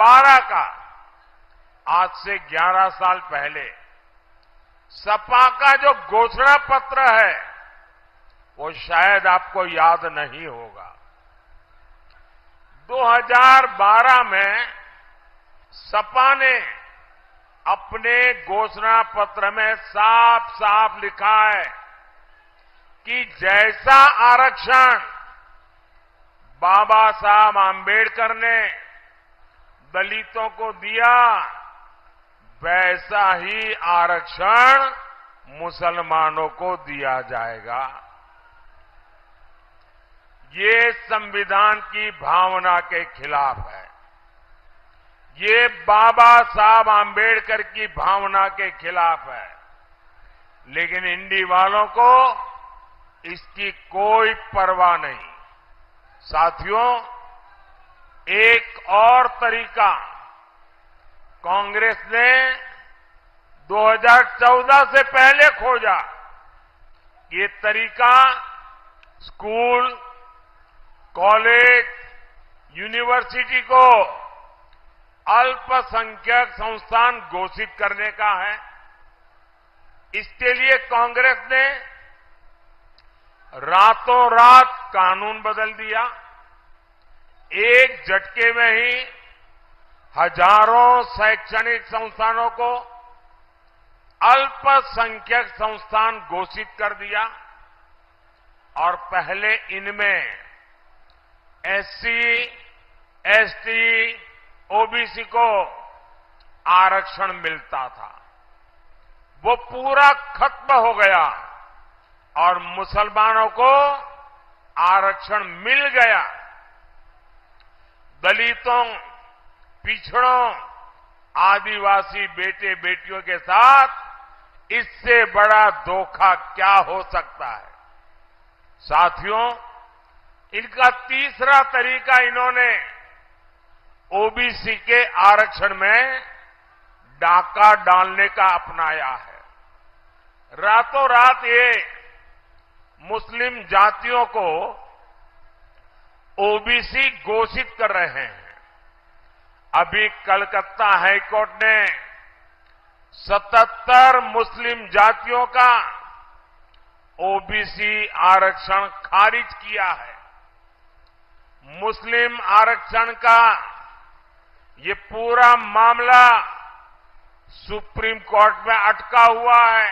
2012 का, आज से 11 साल पहले सपा का जो घोषणा पत्र है वो शायद आपको याद नहीं होगा। 2012 में सपा ने अपने घोषणा पत्र में साफ साफ लिखा है कि जैसा आरक्षण बाबा साहब आंबेडकर ने दलितों को दिया, वैसा ही आरक्षण मुसलमानों को दिया जाएगा। ये संविधान की भावना के खिलाफ है। ये बाबा साहब आंबेडकर की भावना के खिलाफ है। लेकिन इंडी वालों को इसकी कोई परवाह नहीं। साथियों, एक और तरीका कांग्रेस ने 2014 से पहले खोजा। ये तरीका स्कूल, कॉलेज, यूनिवर्सिटी को अल्पसंख्यक संस्थान घोषित करने का है। इसके लिए कांग्रेस ने रातों रात कानून बदल दिया। एक झटके में ही हजारों शैक्षणिक संस्थानों को अल्पसंख्यक संस्थान घोषित कर दिया और पहले इनमें एससी, एसटी, ओबीसी को आरक्षण मिलता था। वो पूरा खत्म हो गया और मुसलमानों को आरक्षण मिल गया। दलितों, पिछड़ों, आदिवासी बेटे बेटियों के साथ इससे बड़ा धोखा क्या हो सकता है। साथियों, इनका तीसरा तरीका इन्होंने ओबीसी के आरक्षण में डाका डालने का अपनाया है। रातों रात ये मुस्लिम जातियों को ओबीसी घोषित कर रहे हैं। अभी कलकत्ता हाईकोर्ट ने 77 मुस्लिम जातियों का ओबीसी आरक्षण खारिज किया है। मुस्लिम आरक्षण का ये पूरा मामला सुप्रीम कोर्ट में अटका हुआ है।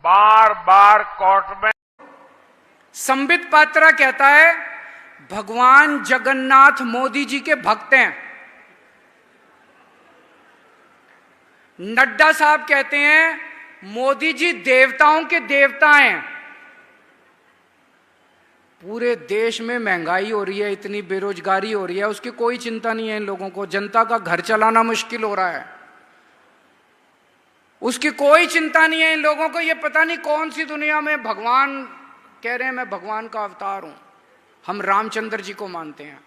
बार बार कोर्ट में। संबित पात्रा कहता है भगवान जगन्नाथ मोदी जी के भक्त हैं। नड्डा साहब कहते हैं मोदी जी देवताओं के देवता हैं। पूरे देश में महंगाई हो रही है, इतनी बेरोजगारी हो रही है, उसकी कोई चिंता नहीं है इन लोगों को। जनता का घर चलाना मुश्किल हो रहा है, उसकी कोई चिंता नहीं है इन लोगों को। ये पता नहीं कौन सी दुनिया में भगवान कह रहे हैं मैं भगवान का अवतार हूं। हम रामचंद्र जी को मानते हैं,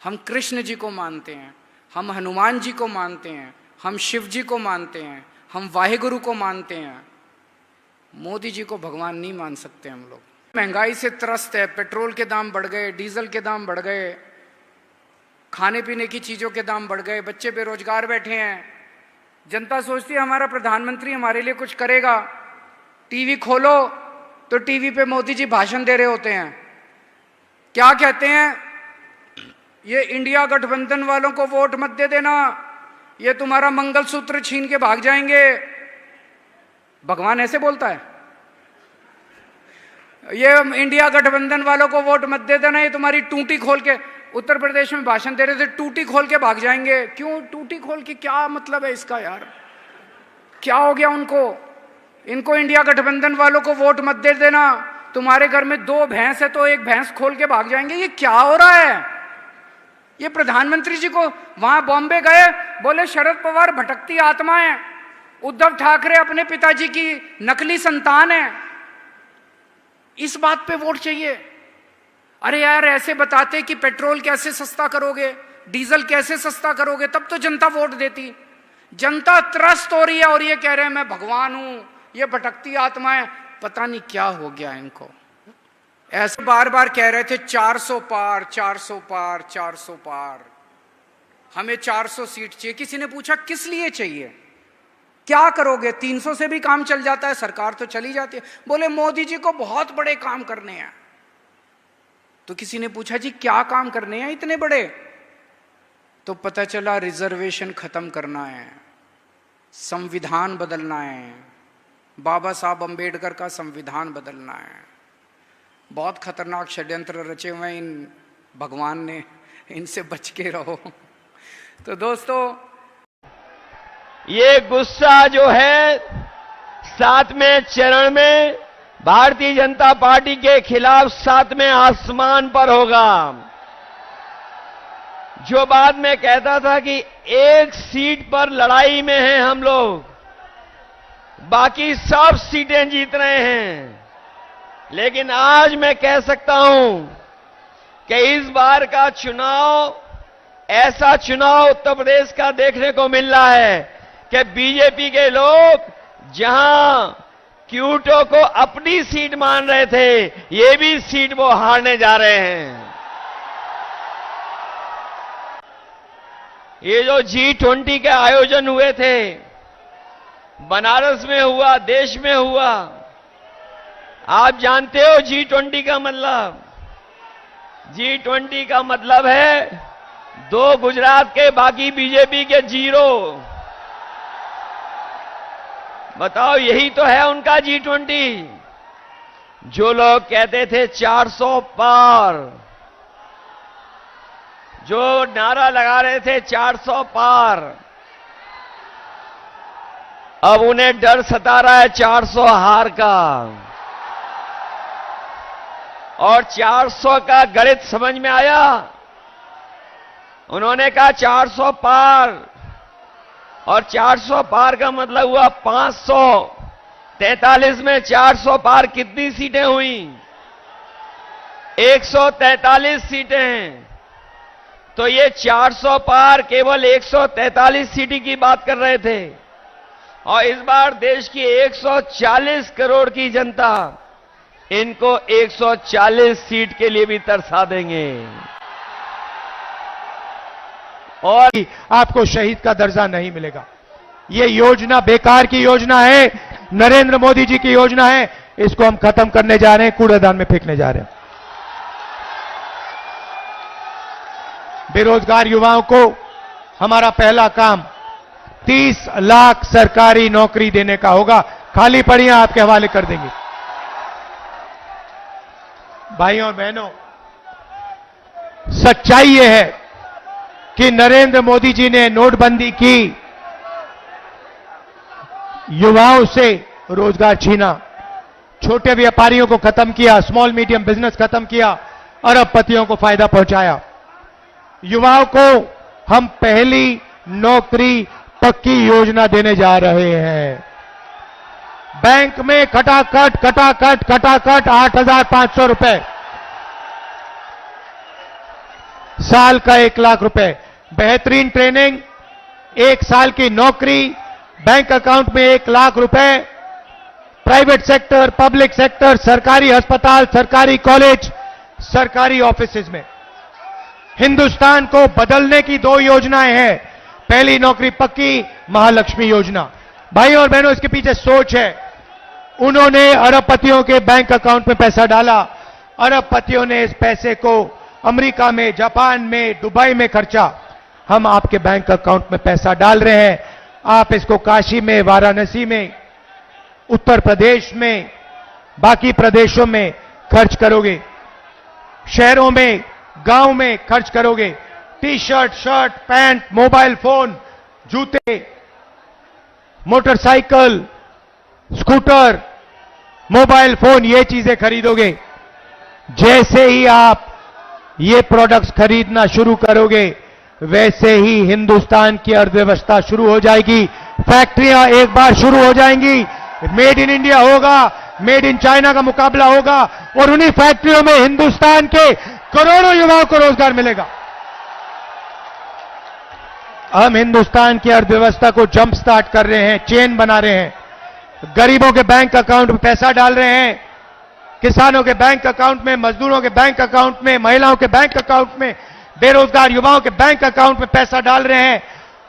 हम कृष्ण जी को मानते हैं, हम हनुमान जी को मानते हैं, हम शिव जी को मानते हैं, हम वाहेगुरु को मानते हैं। मोदी जी को भगवान नहीं मान सकते हम लोग। महंगाई से त्रस्त है, पेट्रोल के दाम बढ़ गए, डीजल के दाम बढ़ गए, खाने पीने की चीजों के दाम बढ़ गए, बच्चे बेरोजगार बैठे हैं। जनता सोचती है हमारा प्रधानमंत्री हमारे लिए कुछ करेगा। टीवी खोलो तो टीवी पे मोदी जी भाषण दे रहे होते हैं। क्या कहते हैं? ये इंडिया गठबंधन वालों को वोट मत दे देना, ये तुम्हारा मंगलसूत्र छीन के भाग जाएंगे। भगवान ऐसे बोलता है? ये इंडिया गठबंधन वालों को वोट मत दे देना, ये तुम्हारी टूटी खोल के। उत्तर प्रदेश में भाषण दे रहे थे, टूटी खोल के भाग जाएंगे। क्यों टूटी खोल के? क्या मतलब है इसका यार? क्या हो गया उनको? इनको इंडिया गठबंधन वालों को वोट मत दे देना, तुम्हारे घर में 2 भैंस है तो एक भैंस खोल के भाग जाएंगे। ये क्या हो रहा है? ये प्रधानमंत्री जी को वहां बॉम्बे गए, बोले शरद पवार भटकती आत्मा है, उद्धव ठाकरे अपने पिताजी की नकली संतान है। इस बात पे वोट चाहिए? अरे यार, ऐसे बताते कि पेट्रोल कैसे सस्ता करोगे, डीजल कैसे सस्ता करोगे, तब तो जनता वोट देती। जनता त्रस्त हो रही है और ये कह रहे हैं मैं भगवान हूं, ये भटकती आत्मा है। पता नहीं क्या हो गया इनको। ऐसे बार बार कह रहे थे 400 पार, 400 पार, 400 पार। हमें 400 सीट चाहिए। किसी ने पूछा किस लिए चाहिए, क्या करोगे? 300 से भी काम चल जाता है, सरकार तो चली जाती है। बोले मोदी जी को बहुत बड़े काम करने हैं। तो किसी ने पूछा जी क्या काम करने हैं इतने बड़े? तो पता चला रिजर्वेशन खत्म करना है, संविधान बदलना है, बाबा साहब अंबेडकर का संविधान बदलना है। बहुत खतरनाक षड्यंत्र रचे हुए इन भगवान ने, इनसे बच के रहो। तो दोस्तों, ये गुस्सा जो है 7वें चरण में भारतीय जनता पार्टी के खिलाफ 7वें आसमान पर होगा। जो बाद में कहता था कि एक सीट पर लड़ाई में हैं हम लोग, बाकी सब सीटें जीत रहे हैं, लेकिन आज मैं कह सकता हूं कि इस बार का चुनाव ऐसा चुनाव उत्तर प्रदेश का देखने को मिल रहा है कि बीजेपी के लोग जहां क्यूटो को अपनी सीट मान रहे थे, ये भी सीट वो हारने जा रहे हैं। ये जो G20 के आयोजन हुए थे, बनारस में हुआ, देश में हुआ, आप जानते हो G20 का मतलब? G20 का मतलब है 2 गुजरात के, बाकी बीजेपी के 0। बताओ, यही तो है उनका G20। जो लोग कहते थे 400 पार, जो नारा लगा रहे थे 400 पार, अब उन्हें डर सता रहा है 400 हार का। और 400 का गणित समझ में आया। उन्होंने कहा 400 पार, और 400 पार का मतलब हुआ 543 में 400 पार कितनी सीटें हुई? 143 सीटें। तो ये 400 पार केवल 143 सीटें की बात कर रहे थे, और इस बार देश की 140 करोड़ की जनता इनको 140 सीट के लिए भी तरसा देंगे। और आपको शहीद का दर्जा नहीं मिलेगा। ये योजना बेकार की योजना है, नरेंद्र मोदी जी की योजना है। इसको हम खत्म करने जा रहे हैं, कूड़ेदान में फेंकने जा रहे हैं। बेरोजगार युवाओं को हमारा पहला काम 30 लाख सरकारी नौकरी देने का होगा। खाली पड़ियां आपके हवाले कर देंगे। भाइयों और बहनों, सच्चाई यह है कि नरेंद्र मोदी जी ने नोटबंदी की, युवाओं से रोजगार छीना, छोटे व्यापारियों को खत्म किया, स्मॉल मीडियम बिजनेस खत्म किया, अरबपतियों को फायदा पहुंचाया। युवाओं को हम पहली नौकरी पक्की योजना देने जा रहे हैं। बैंक में खटाखट 8,500 रुपए, साल का 1 लाख रुपए, बेहतरीन ट्रेनिंग, 1 साल की नौकरी, बैंक अकाउंट में 1 लाख रुपए, प्राइवेट सेक्टर, पब्लिक सेक्टर, सरकारी अस्पताल, सरकारी कॉलेज, सरकारी ऑफिसेज में। हिंदुस्तान को बदलने की 2 योजनाएं हैं। पहली नौकरी पक्की, महालक्ष्मी योजना। भाइयों और बहनों, इसके पीछे सोच है। उन्होंने अरबपतियों के बैंक अकाउंट में पैसा डाला, अरबपतियों ने इस पैसे को अमेरिका में, जापान में, दुबई में खर्चा। हम आपके बैंक अकाउंट में पैसा डाल रहे हैं, आप इसको काशी में, वाराणसी में, उत्तर प्रदेश में, बाकी प्रदेशों में खर्च करोगे, शहरों में, गांव में खर्च करोगे। T shirt, shirt, pant, mobile phone, जूते, मोटरसाइकिल, स्कूटर, मोबाइल फोन, ये चीजें खरीदोगे। जैसे ही आप ये प्रोडक्ट्स खरीदना शुरू करोगे, वैसे ही हिंदुस्तान की अर्थव्यवस्था शुरू हो जाएगी। फैक्ट्रियां एक बार शुरू हो जाएंगी, मेड इन इंडिया होगा, मेड इन चाइना का मुकाबला होगा, और उन्हीं फैक्ट्रियों में हिंदुस्तान के करोड़ों युवाओं को रोजगार मिलेगा। हम हिंदुस्तान की अर्थव्यवस्था को जंप स्टार्ट कर रहे हैं, चेन बना रहे हैं। गरीबों के बैंक अकाउंट में पैसा डाल रहे हैं, किसानों के बैंक अकाउंट में, मजदूरों के बैंक अकाउंट में, महिलाओं के बैंक अकाउंट में, बेरोजगार युवाओं के बैंक अकाउंट में पैसा डाल रहे हैं।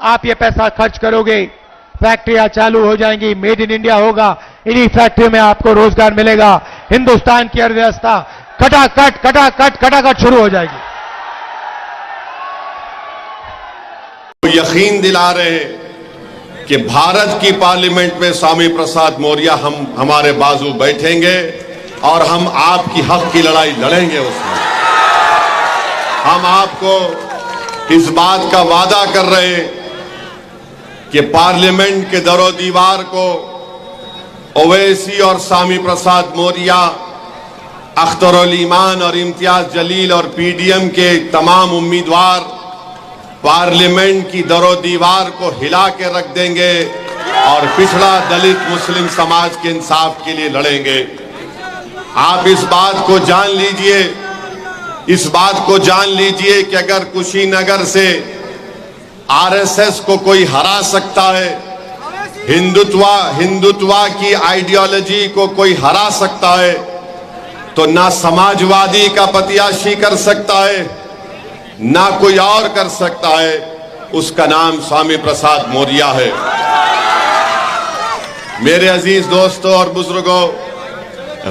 आप ये पैसा खर्च करोगे, फैक्ट्रियां चालू हो जाएंगी, मेड इन इंडिया होगा, इन्हीं फैक्ट्रियों में आपको रोजगार मिलेगा। हिंदुस्तान की अर्थव्यवस्था खटाखट शुरू हो जाएगी। यकीन दिला रहे हैं कि भारत की पार्लियामेंट में स्वामी प्रसाद मौर्य हमारे बाजू बैठेंगे और हम आपकी हक की लड़ाई लड़ेंगे। उसमें हम आपको इस बात का वादा कर रहे हैं कि पार्लियामेंट के दरो दीवार को ओवैसी और स्वामी प्रसाद मौर्य, अख्तरुल ईमान और इम्तियाज जलील और पीडीएम के तमाम उम्मीदवार पार्लियामेंट की दरो दीवार को हिला के रख देंगे और पिछड़ा दलित मुस्लिम समाज के इंसाफ के लिए लड़ेंगे। आप इस बात को जान लीजिए कि अगर कुशीनगर से आरएसएस को कोई हरा सकता है, हिंदुत्वा की आइडियोलॉजी को कोई हरा सकता है, तो ना समाजवादी का प्रत्याशी कर सकता है, ना कोई और कर सकता है। उसका नाम स्वामी प्रसाद मौर्य है। मेरे अजीज दोस्तों और बुजुर्गों,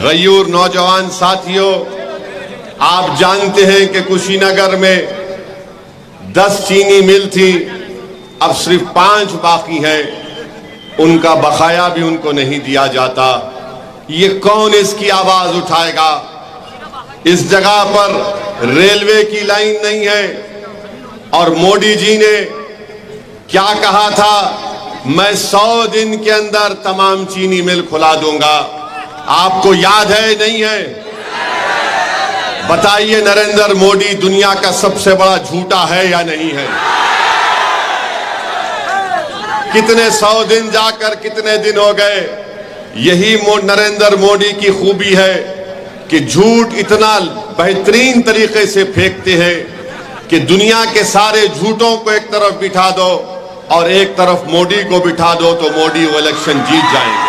गयूर नौजवान साथियों, आप जानते हैं कि कुशीनगर में 10 चीनी मिल थी, अब सिर्फ 5 बाकी हैं। उनका बकाया भी उनको नहीं दिया जाता। ये कौन इसकी आवाज उठाएगा? इस जगह पर रेलवे की लाइन नहीं है और मोदी जी ने क्या कहा था, मैं 100 दिन के अंदर तमाम चीनी मिल खुला दूंगा। आपको याद है नहीं है? बताइए, नरेंद्र मोदी दुनिया का सबसे बड़ा झूठा है या नहीं है? कितने 100 दिन जाकर कितने दिन हो गए। यही नरेंद्र मोदी की खूबी है कि झूठ इतना बेहतरीन तरीके से फेंकते हैं कि दुनिया के सारे झूठों को एक तरफ बिठा दो और एक तरफ मोदी को बिठा दो तो मोदी वो इलेक्शन जीत जाएंगे।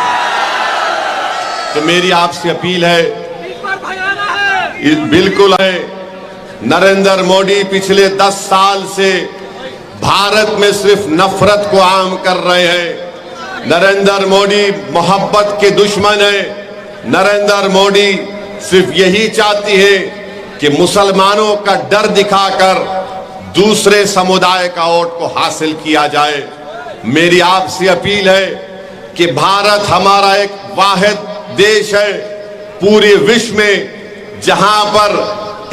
तो मेरी आपसे अपील है, बिल्कुल है, नरेंद्र मोदी पिछले 10 साल से भारत में सिर्फ नफरत को आम कर रहे हैं। नरेंद्र मोदी मोहब्बत के दुश्मन है। नरेंद्र मोदी सिर्फ यही चाहती है कि मुसलमानों का डर दिखाकर दूसरे समुदाय का वोट को हासिल किया जाए। मेरी आपसे अपील है कि भारत हमारा एक वाहिद देश है पूरे विश्व में जहां पर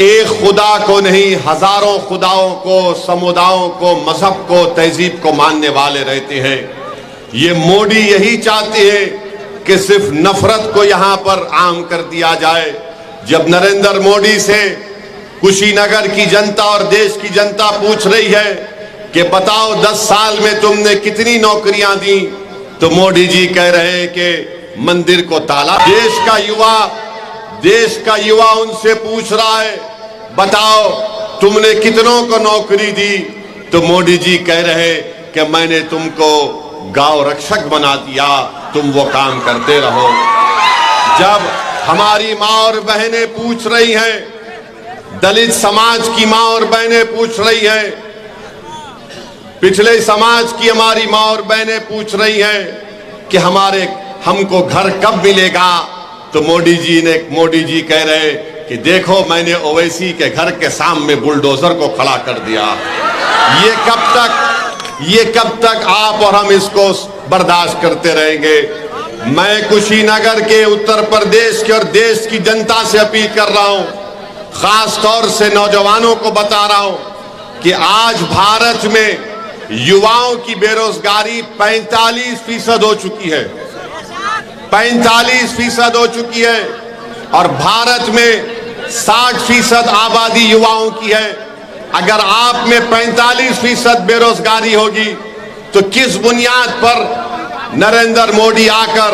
एक खुदा को नहीं, हजारों खुदाओं को, समुदायों को, मजहब को, तहजीब को मानने वाले रहते हैं। ये मोदी यही चाहते हैं कि सिर्फ नफरत को यहां पर आम कर दिया जाए। जब नरेंद्र मोदी से कुशीनगर की जनता और देश की जनता पूछ रही है कि बताओ 10 साल में तुमने कितनी नौकरियां दी, तो मोदी जी कह रहे हैं कि मंदिर को ताला। देश का युवा उनसे पूछ रहा है, बताओ तुमने कितनों को नौकरी दी, तो मोदी जी कह रहे कि मैंने तुमको गांव रक्षक बना दिया, तुम वो काम करते रहो। जब हमारी माँ और बहनें पूछ रही हैं, दलित समाज की माँ और बहनें पूछ रही हैं, पिछले समाज की हमारी माँ और बहनें पूछ रही हैं कि हमको घर कब मिलेगा, तो मोदी जी कह रहे कि देखो मैंने ओवैसी के घर के सामने बुलडोजर को खड़ा कर दिया। ये कब तक आप और हम इसको बर्दाश्त करते रहेंगे? मैं कुशीनगर के, उत्तर प्रदेश के और देश की जनता से अपील कर रहा हूं, खास तौर से नौजवानों को बता रहा हूं कि आज भारत में युवाओं की बेरोजगारी 45% हो चुकी है। 45% हो चुकी है और भारत में 60% आबादी युवाओं की है। अगर आप में 45% बेरोजगारी होगी तो किस बुनियाद पर नरेंद्र मोदी आकर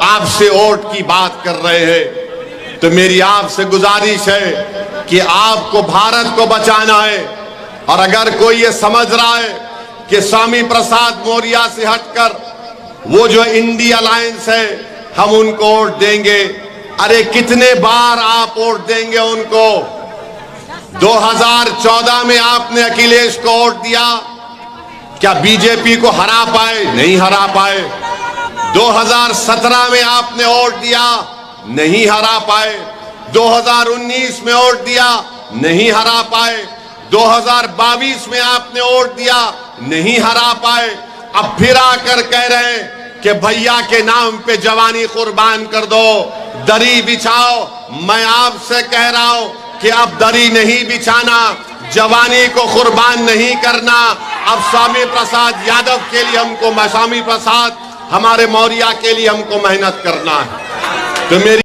आपसे वोट की बात कर रहे हैं? तो मेरी आपसे गुजारिश है कि आपको भारत को बचाना है और अगर कोई ये समझ रहा है कि स्वामी प्रसाद मौर्य से हटकर वो जो इंडिया अलायंस है हम उनको वोट देंगे, अरे कितने बार आप वोट देंगे उनको? 2014 में आपने अखिलेश को वोट दिया, क्या बीजेपी को हरा पाए? नहीं हरा पाए। 2017 में आपने वोट दिया, नहीं हरा पाए। 2019 में वोट दिया, नहीं हरा पाए। 2022 में आपने वोट दिया, नहीं हरा पाए। अब फिर आकर कह रहे हैं कि भैया के नाम पे जवानी कुर्बान कर दो, दरी बिछाओ। मैं आपसे कह रहा हूं कि अब दरी नहीं बिछाना, जवानी को कुर्बान नहीं करना। अब स्वामी प्रसाद यादव के लिए हमको, स्वामी प्रसाद हमारे मौर्य के लिए हमको मेहनत करना है। तो मेरी